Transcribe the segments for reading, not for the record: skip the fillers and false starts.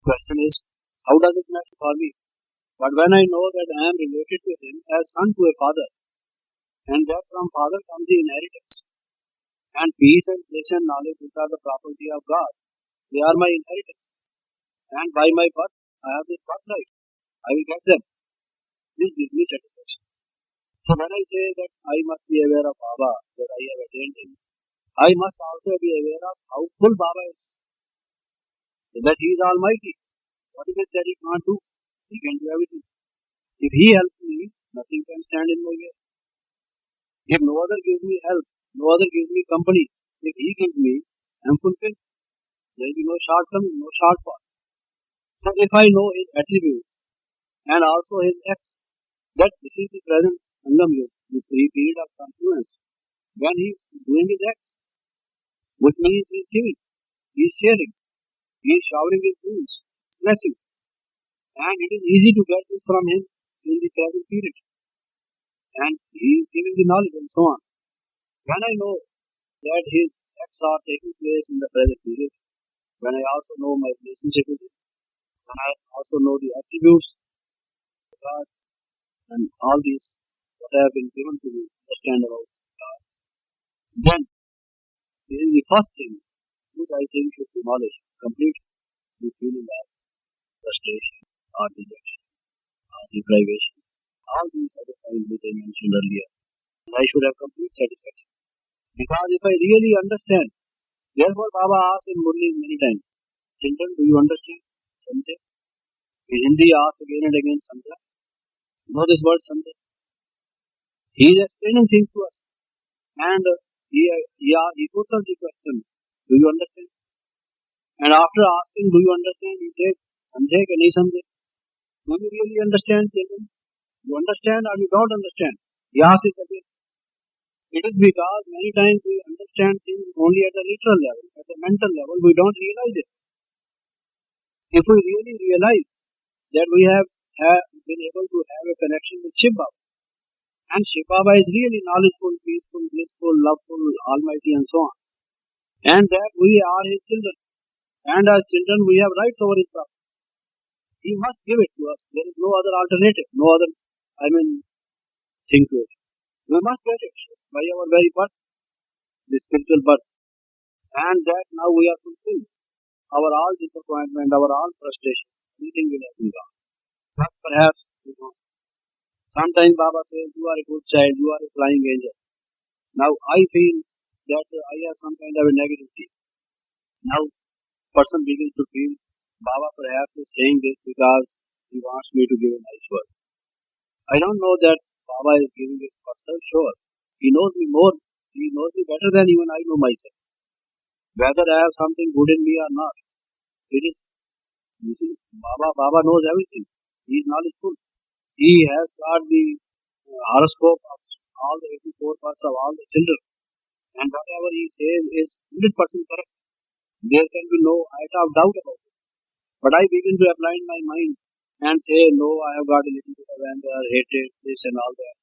Question is, how does it matter for me? But when I know that I am related to him as son to a father, and that from father comes the inheritance, and peace and bliss and knowledge which are the property of God, they are my inheritance. And by my birth, I have this birthright. I will get them. This gives me satisfaction. So when I say that I must be aware of Baba, that I have attained him, I must also be aware of how full Baba is, that he is almighty. What is it that he can't do? He can do everything. If he helps me, nothing can stand in my way. If no other gives me help, no other gives me company, if he gives me, I am fulfilled. There will be no shortcoming, no shortfall. So if I know his attributes and also his acts, that this is the present Sangam Yuga, the period of confluence, when he is doing his acts, which means he is giving, he is sharing, he is showering his boons, blessings. And it is easy to get this from him in the present period. And he is giving the knowledge and so on. When I know that his acts are taking place in the present period, when I also know my relationship with him, when I also know the attributes of God and all these what have been given to me, understand about God, then this is the first thing which I think should demolish completely the feeling of frustration or dejection or deprivation. All these other things which I mentioned earlier. And I should have complete satisfaction. Because if I really understand, therefore Baba asks in Murli many times, children, do you understand? Samjhe? In Hindi asks again and again, Samjha? Know this word Samjha? He is explaining things to us. And he puts us the question, do you understand? And after asking, do you understand? He said, Samjhe ke nahi samjhe? Do you really understand, children? You understand or you don't understand? He asks this again. It is because many times we understand things only at the literal level, at the mental level, we don't realize it. If we really realize that we have been able to have a connection with Shiv Baba, and Shiv Baba is really knowledgeful, peaceful, blissful, loveful, almighty and so on, and that we are his children, and as children we have rights over his property. He must give it to us. There is no other alternative, no other, thing to it. We must get it by our very birth, the spiritual birth. And that now we are fulfilled. Our all disappointment, our all frustration, everything will have been gone. But perhaps, sometimes Baba says, you are a good child, you are a flying angel. Now I feel that I have some kind of a negativity. Now person begins to feel Baba perhaps is saying this because he wants me to give a nice word. I don't know that Baba is giving it for self-sure. He knows me more. He knows me better than even I know myself. Whether I have something good in me or not. It is, you see, Baba knows everything. He is knowledgeful. He has got the horoscope of all the 84 parts of all the children. And whatever he says is 100% correct. There can be no iota of doubt about it. But I begin to apply in my mind and say, no, I have got a little bit of anger, hatred, this and all that.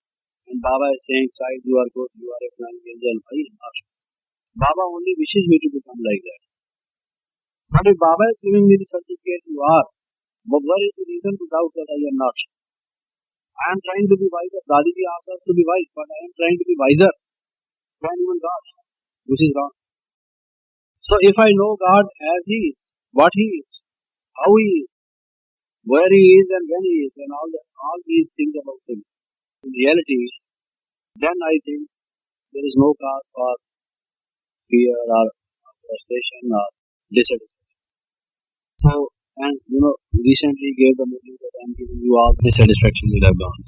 And Baba is saying, child, you are good, you are a flying angel. I am not. Baba only wishes me to become like that. But if Baba is giving me the certificate, you are, but what is the reason to doubt that I am not? I am trying to be wiser. Dadiji asks us to be wise, but I am trying to be wiser than even God, which is wrong. So if I know God as He is, what He is, how He is, where He is and when He is, and all these things about Him, in reality, then I think there is no cause for fear or frustration or dissatisfaction. So, and recently gave the message that I am giving you all dissatisfaction will have gone.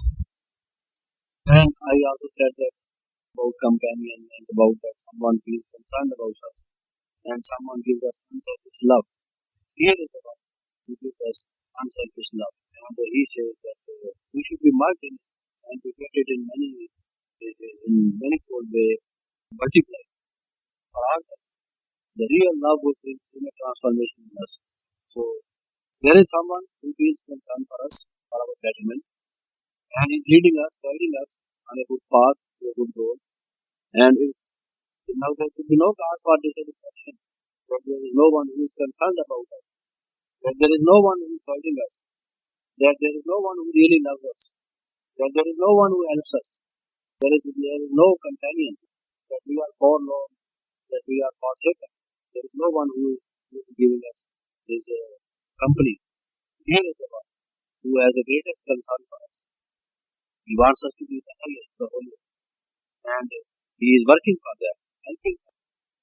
And I also said that about companion and about that someone feels concerned about us and someone gives us unselfish love. Here is the one who gives us unselfish love. And he says that we should be marked in and we get it in manifold way, multiply. For our the real love would bring a transformation in us. So there is someone who feels concerned for us, for our betterment, and is leading us, guiding us on a good path, to a good goal. And now there should be no cause for dissatisfaction, but there is no one who is concerned about us. that there is no one who is fighting us, that there is no one who really loves us, that there is no one who helps us, there is no companion, that we are forlorn, that we are forsaken. There is no one who is giving us his company. He is the one who has the greatest concern for us. He wants us to be the highest, the holiest. And he is working for that, helping us,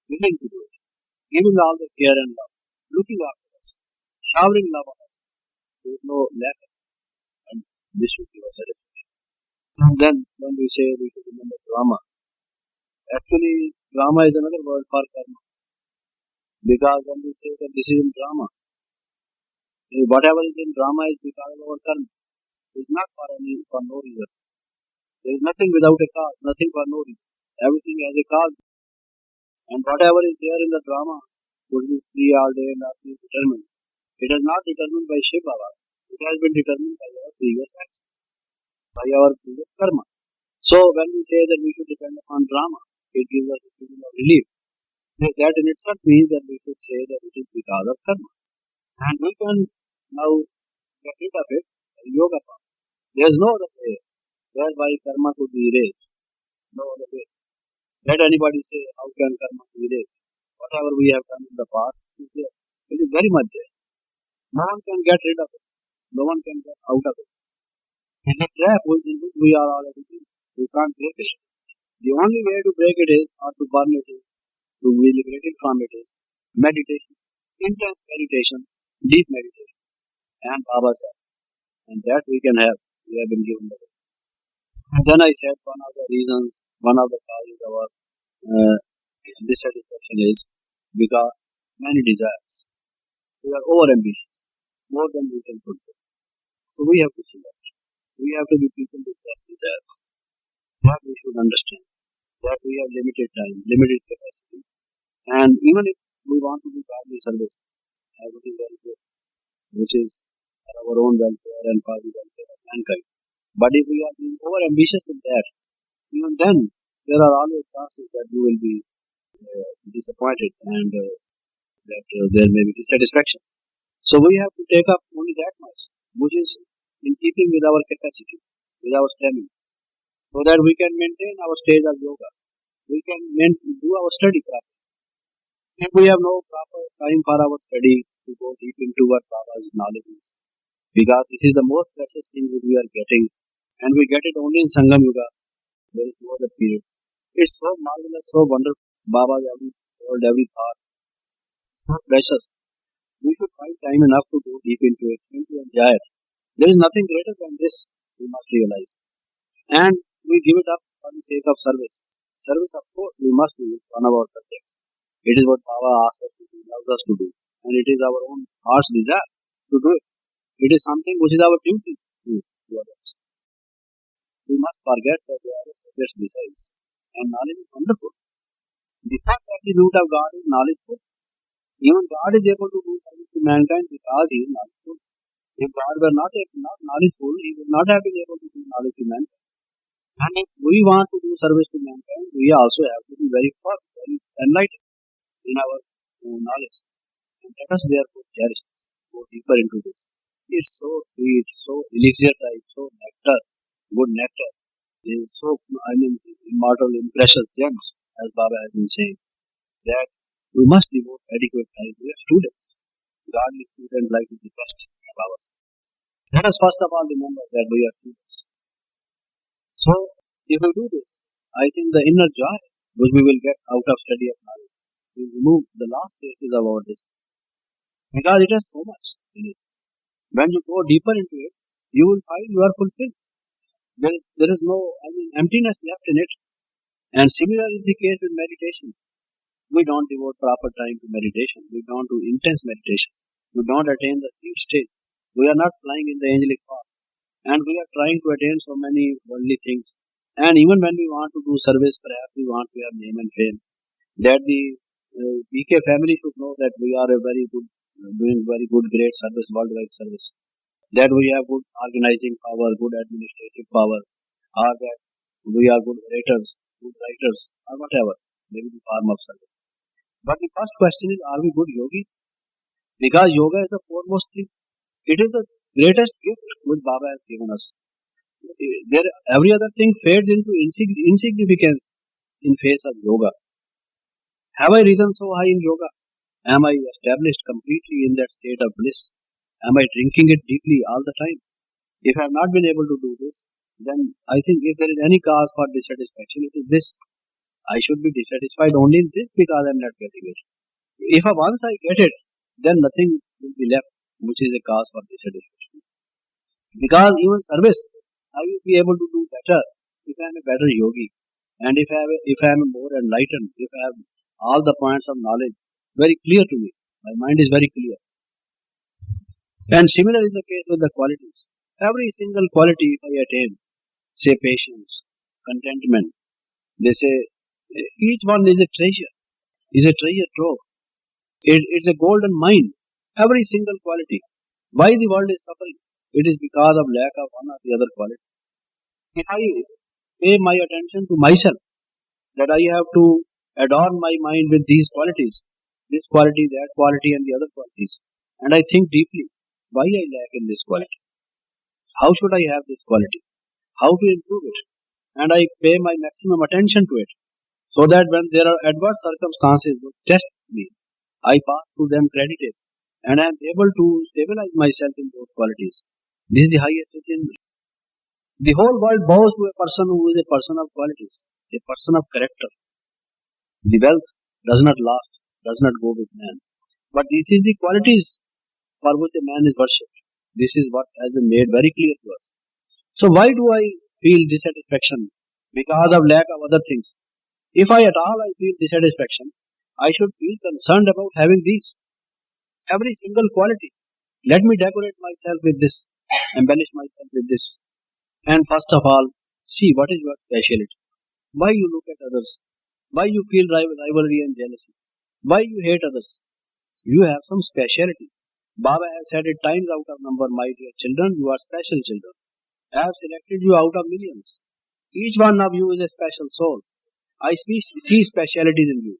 willing to do it, giving all the care and love, looking after us, showering love on us. There is no lack of it, and this should give us satisfaction. And then when we say we should remember drama, actually drama is another word for karma. Because when we say that this is in drama, whatever is in drama is because of our karma. It's not for no reason. There is nothing without a cause, nothing for no reason. Everything has a cause. And whatever is there in the drama would be preordained or predetermined. It is not determined by Shiva Baba. It has been determined by our previous actions, by our previous karma. So when we say that we should depend upon drama, it gives us a feeling of relief. That in itself means that we should say that it is because of karma. And we can now get rid of it by yoga path. There is no other way whereby karma could be erased. No other way. Let anybody say, how can karma be erased? Whatever we have done in the past is there. It is very much there. No one can get rid of it. No one can get out of it. It's a trap in which we are already in. We can't break it. The only way to break it is, or to burn it is, to be liberated from it is, meditation, intense meditation, deep meditation. And Baba said, and that we can have, we have been given the way. And then I said one of the reasons, one of the causes of our dissatisfaction is because many desires. We are over ambitious, more than we can fulfill. So we have to select. We have to be people with less desires. That we should understand. That we have limited time, limited capacity. And even if we want to do godly service, everything very good, which is for our own welfare and for the welfare of mankind. But if we are being over ambitious in that, even then there are always chances that we will be disappointed and that there may be dissatisfaction. So we have to take up only that much, which is in keeping with our capacity, with our stamina, so that we can maintain our stage of yoga. We can do our study properly. If we have no proper time for our study to go deep into what Baba's knowledge is, because this is the most precious thing that we are getting, and we get it only in Sangam Yuga. There is no other period. It's so marvelous, so wonderful. Baba's every word, every thought, so precious. We should find time enough to go deep into it and to enjoy it. There is nothing greater than this, we must realize. And we give it up for the sake of service. Service, of course, we must do it, one of our subjects. It is what Baba asks us to do, loves us to do. And it is our own heart's desire to do it. It is something which is our duty to others. We must forget that there are subjects besides. And knowledge is wonderful. The first attribute of God is knowledgeful. Even God is able to do service to mankind because He is knowledgeful. If God were not knowledgeful, He would not have been able to do knowledge to mankind. And if we want to do service to mankind, we also have to be very firm, very enlightened in our knowledge. And let us therefore cherish this, go deeper into this. It's so sweet, so elixir type, so nectar, good nectar. It is so, immortal, precious gems, as Baba has been saying, that we must devote adequate time. We are students. Godly student life is the best of ours. Let us first of all remember that we are students. So, if we do this, I think the inner joy which we will get out of study of knowledge will remove the last traces of our destiny. Because it has so much in it. When you go deeper into it, you will find you are fulfilled. There is no emptiness left in it. And similar is the case with meditation. We don't devote proper time to meditation. We don't do intense meditation. We don't attain the seed stage. We are not flying in the angelic path. And we are trying to attain so many worldly things. And even when we want to do service, perhaps we want to have name and fame. That the BK family should know that we are a very good, doing very good, great service, worldwide service. That we have good organizing power, good administrative power, or that we are good orators, good writers, or whatever, maybe the form of service. But the first question is, are we good yogis? Because yoga is the foremost thing. It is the greatest gift which Baba has given us. Every other thing fades into insignificance in face of yoga. Have I risen so high in yoga? Am I established completely in that state of bliss? Am I drinking it deeply all the time? If I have not been able to do this, then I think if there is any cause for dissatisfaction, it is this. I should be dissatisfied only in this because I am not getting it. If once I get it, then nothing will be left which is a cause for dissatisfaction. Because even service, I will be able to do better if I am a better yogi, and if I am more enlightened, if I have all the points of knowledge very clear to me, my mind is very clear. And similar is the case with the qualities. Every single quality if I attain, say patience, contentment, they say each one is a treasure trove. It's a golden mine. Every single quality. Why the world is suffering? It is because of lack of one or the other quality. If I pay my attention to myself, that I have to adorn my mind with these qualities, this quality, that quality, and the other qualities, and I think deeply, why I lack in this quality? How should I have this quality? How to improve it? And I pay my maximum attention to it, so that when there are adverse circumstances which test me, I pass through them credited, and I am able to stabilize myself in those qualities. This is the highest achievement. The whole world bows to a person who is a person of qualities, a person of character. The wealth does not last, does not go with man. But this is the qualities for which a man is worshipped. This is what has been made very clear to us. So why do I feel dissatisfaction? Because of lack of other things. If I at all I feel dissatisfaction, I should feel concerned about having these. Every single quality. Let me decorate myself with this, embellish myself with this. And first of all, see what is your speciality. Why you look at others. Why you feel rivalry and jealousy. Why you hate others. You have some speciality. Baba has said it times out of number, my dear children, you are special children. I have selected you out of millions. Each one of you is a special soul. I see specialities in you.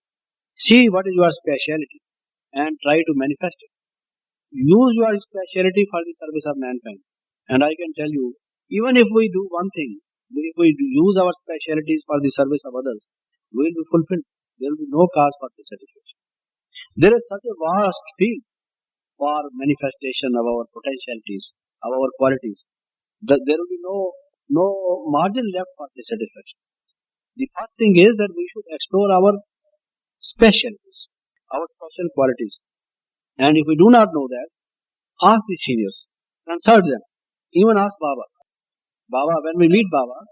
See what is your speciality and try to manifest it. Use your speciality for the service of mankind. And I can tell you, even if we do one thing, if we use our specialities for the service of others, we will be fulfilled. There will be no cause for dissatisfaction. There is such a vast field for manifestation of our potentialities, of our qualities, that there will be no margin left for dissatisfaction. The first thing is that we should explore our specialties, our special qualities. And if we do not know that, ask the seniors, consult them, even ask Baba. Baba, when we meet Baba,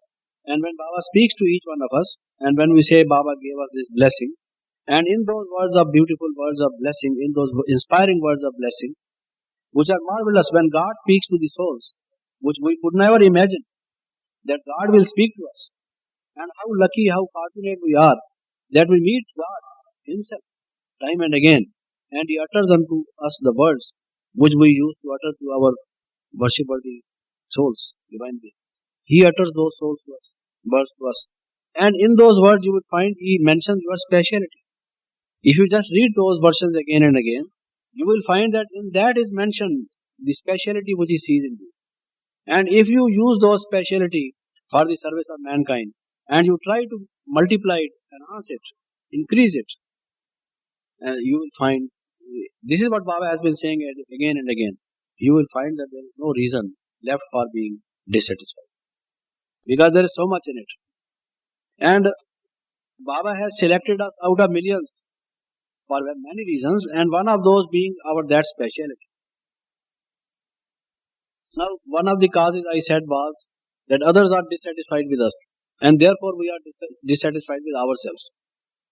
and when Baba speaks to each one of us, and when we say Baba gave us this blessing, and in those words of beautiful words of blessing, in those inspiring words of blessing, which are marvelous when God speaks to the souls, which we could never imagine that God will speak to us. And how lucky, how fortunate we are that we meet God Himself time and again, and He utters unto us the words which we used to utter to our worship-worthy souls, divine beings. He utters those souls to us, words to us. And in those words you would find He mentions your speciality. If you just read those verses again and again, you will find that in that is mentioned the speciality which He sees in you. And if you use those speciality for the service of mankind, and you try to multiply it, enhance it, increase it, you will find, this is what Baba has been saying again and again, you will find that there is no reason left for being dissatisfied. Because there is so much in it. And Baba has selected us out of millions for many reasons, and one of those being our that speciality. Now, one of the causes I said was that others are dissatisfied with us, and therefore we are dissatisfied with ourselves.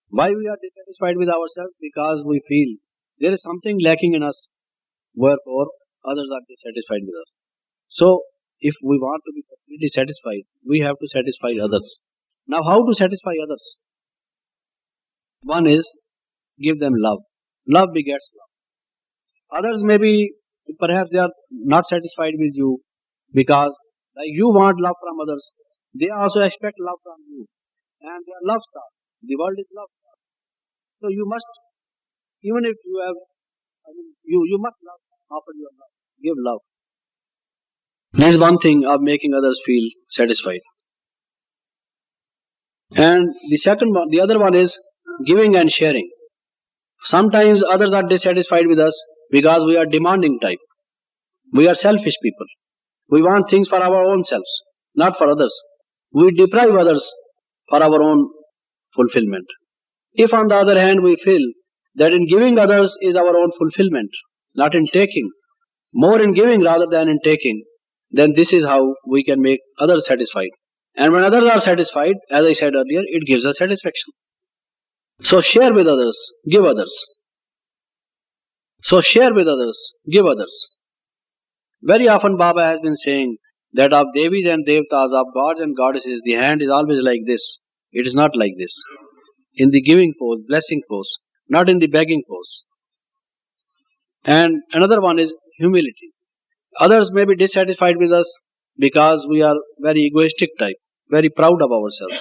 Why we are dissatisfied with ourselves? Because we feel there is something lacking in us, wherefore others are dissatisfied with us. So, if we want to be completely satisfied, we have to satisfy others. Now, how to satisfy others? One is give them love. Love begets love. Others may be, perhaps they are not satisfied with you because like you want love from others, they also expect love from you. And they are love starved. The world is love starved. So you must, even if you have you must love, offer your love, give love. This is one thing of making others feel satisfied. And the other one is giving and sharing. Sometimes others are dissatisfied with us because we are demanding type. We are selfish people. We want things for our own selves, not for others. We deprive others for our own fulfillment. If on the other hand we feel that in giving others is our own fulfillment, not in taking, more in giving rather than in taking, then this is how we can make others satisfied. And when others are satisfied, as I said earlier, it gives us satisfaction. So share with others, give others. So share with others, give others. Very often Baba has been saying that of Devis and Devtas, of gods and goddesses, the hand is always like this. It is not like this. In the giving pose, blessing pose, not in the begging pose. And another one is humility. Others may be dissatisfied with us because we are very egoistic type, very proud of ourselves.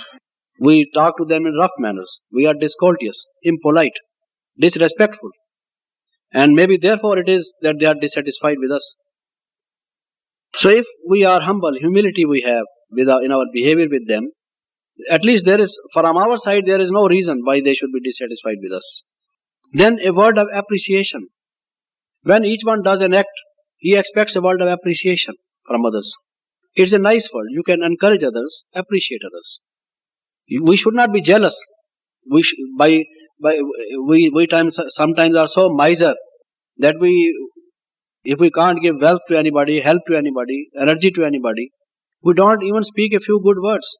We talk to them in rough manners. We are discourteous, impolite, disrespectful. And maybe therefore it is that they are dissatisfied with us. So if we are humble, humility we have in our behavior with them, at least from our side, there is no reason why they should be dissatisfied with us. Then a word of appreciation. When each one does an act, he expects a word of appreciation from others. It's a nice word. You can encourage others, appreciate others. We should not be jealous. We sometimes are so miser that if we can't give wealth to anybody, help to anybody, energy to anybody, we don't even speak a few good words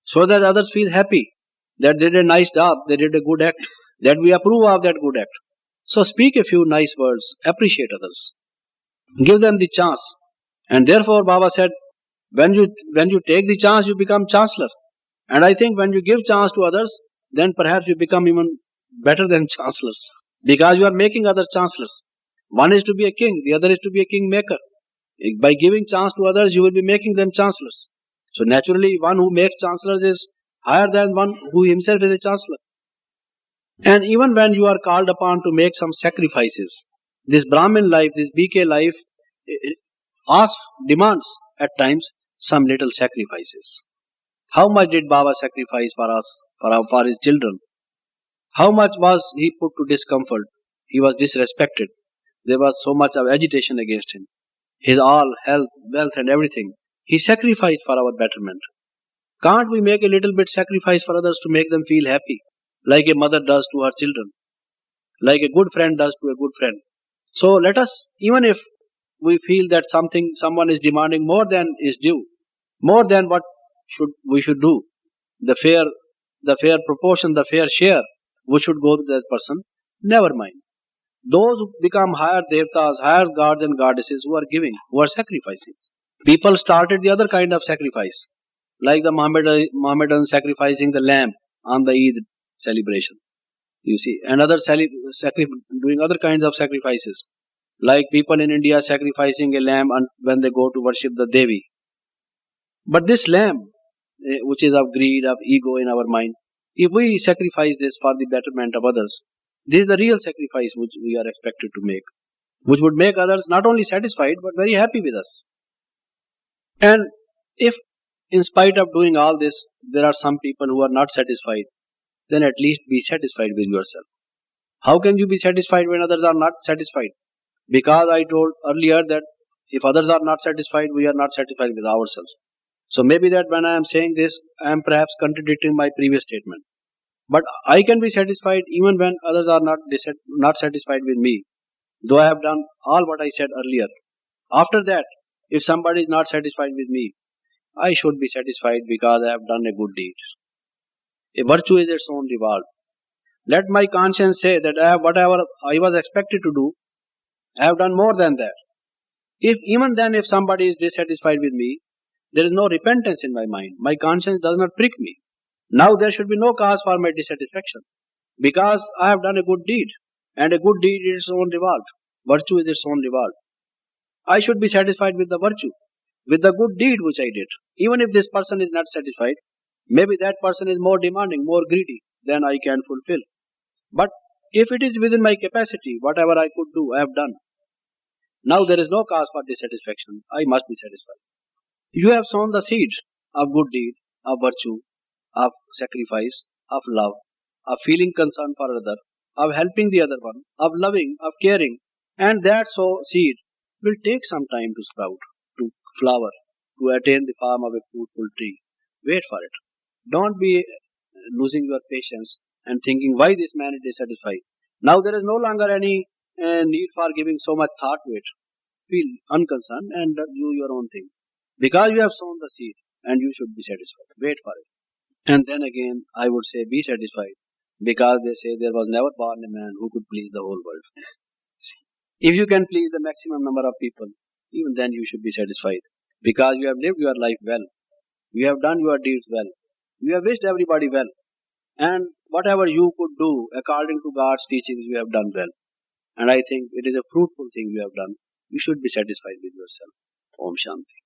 so that others feel happy that they did a nice job, they did a good act, that we approve of that good act. So speak a few nice words, appreciate others, give them the chance. And therefore Baba said, when you take the chance, you become chancellor. And I think when you give chance to others, then perhaps you become even better than chancellors, because you are making others chancellors. One is to be a king, the other is to be a kingmaker. By giving chance to others, you will be making them chancellors. So naturally, one who makes chancellors is higher than one who himself is a chancellor. And even when you are called upon to make some sacrifices, this Brahmin life, this BK life, demands at times some little sacrifices. How much did Baba sacrifice for us, for his children? How much was he put to discomfort? He was disrespected. There was so much of agitation against him. His all health, wealth and everything, he sacrificed for our betterment. Can't we make a little bit sacrifice for others to make them feel happy? Like a mother does to her children. Like a good friend does to a good friend. So let us, even if we feel that someone is demanding more than is due, more than what we should do, the fair proportion, the fair share, which should go to that person, never mind. Those who become higher devtas, higher gods and goddesses who are giving, who are sacrificing. People started the other kind of sacrifice, like the Mohammedans sacrificing the lamb on the Eid celebration. You see, and doing other kinds of sacrifices, like people in India sacrificing a lamb when they go to worship the Devi. But this lamb, which is of greed, of ego in our mind, if we sacrifice this for the betterment of others, this is the real sacrifice which we are expected to make, which would make others not only satisfied but very happy with us. And if in spite of doing all this, there are some people who are not satisfied, then at least be satisfied with yourself. How can you be satisfied when others are not satisfied? Because I told earlier that if others are not satisfied, we are not satisfied with ourselves. So maybe that when I am saying this, I am perhaps contradicting my previous statement. But I can be satisfied even when others are not satisfied with me, though I have done all what I said earlier. After that, if somebody is not satisfied with me, I should be satisfied because I have done a good deed. A virtue is its own reward. Let my conscience say that whatever I was expected to do, I have done more than that. Even then, if somebody is dissatisfied with me, there is no repentance in my mind. My conscience does not prick me. Now there should be no cause for my dissatisfaction, because I have done a good deed, and a good deed is its own reward. Virtue is its own reward. I should be satisfied with the virtue, with the good deed which I did. Even if this person is not satisfied, maybe that person is more demanding, more greedy than I can fulfill. But If it is within my capacity, whatever I could do, I have done. Now there is no cause for dissatisfaction. I must be satisfied. You have sown the seed of good deed, of virtue, of sacrifice, of love, of feeling concern for other, of helping the other one, of loving, of caring, and that seed will take some time to sprout, to flower, to attain the form of a fruitful tree. Wait for it. Don't be losing your patience and thinking why this man is dissatisfied. Now there is no longer any need for giving so much thought to it. Feel unconcerned and do your own thing. Because you have sown the seed and you should be satisfied. Wait for it. And then again, I would say be satisfied because they say there was never born a man who could please the whole world. If you can please the maximum number of people, even then you should be satisfied because you have lived your life well. You have done your deeds well. You have wished everybody well. And whatever you could do according to God's teachings, you have done well. And I think it is a fruitful thing you have done. You should be satisfied with yourself. Om Shanti.